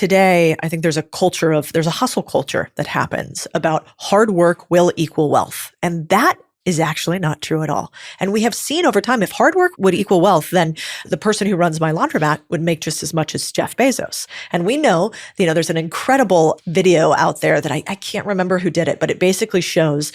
today, I think there's a hustle culture that happens about hard work will equal wealth. And that is actually not true at all. And we have seen over time, if hard work would equal wealth, then the person who runs my laundromat would make just as much as Jeff Bezos. And we know, there's an incredible video out there that I can't remember who did it, but it basically shows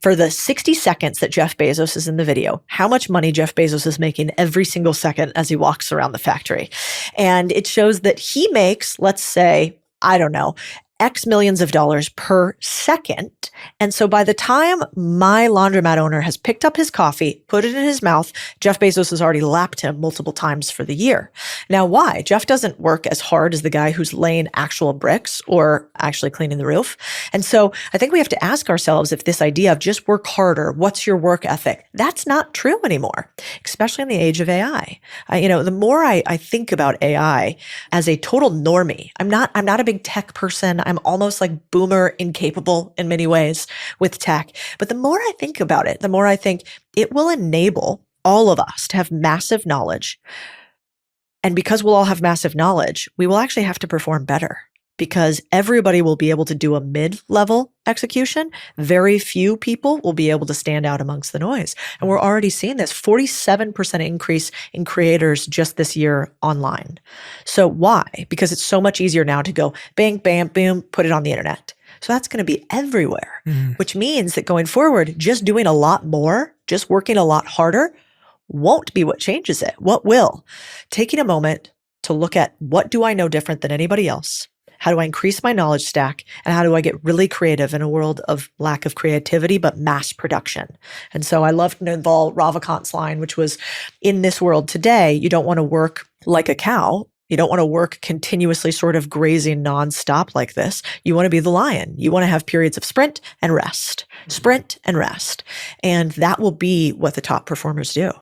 for the 60 seconds that Jeff Bezos is in the video, how much money Jeff Bezos is making every single second as he walks around the factory. And it shows that he makes, let's say, I don't know, X millions of dollars per second. And so by the time my laundromat owner has picked up his coffee, put it in his mouth, Jeff Bezos has already lapped him multiple times for the year. Now, why? Jeff doesn't work as hard as the guy who's laying actual bricks or actually cleaning the roof. And so I think we have to ask ourselves if this idea of just work harder, what's your work ethic? That's not true anymore, especially in the age of AI. The more I think about AI as a total normie, I'm not a big tech person. I'm almost like boomer incapable in many ways with tech. But the more I think about it, the more I think it will enable all of us to have massive knowledge. And because we'll all have massive knowledge, we will actually have to perform better because everybody will be able to do a mid-level execution. Very few people will be able to stand out amongst the noise. And we're already seeing this 47% increase in creators just this year online. So why? Because it's so much easier now to go bang, bam, boom, put it on the internet. So that's going to be everywhere, which means that going forward, just doing a lot more, just working a lot harder won't be what changes it. What will? Taking a moment to look at what do I know different than anybody else? How do I increase my knowledge stack? And how do I get really creative in a world of lack of creativity, but mass production? And so I loved Naval Ravikant's line, which was, in this world today, you don't want to work like a cow. You don't want to work continuously sort of grazing nonstop like this. You want to be the lion. You want to have periods of sprint and rest. And that will be what the top performers do.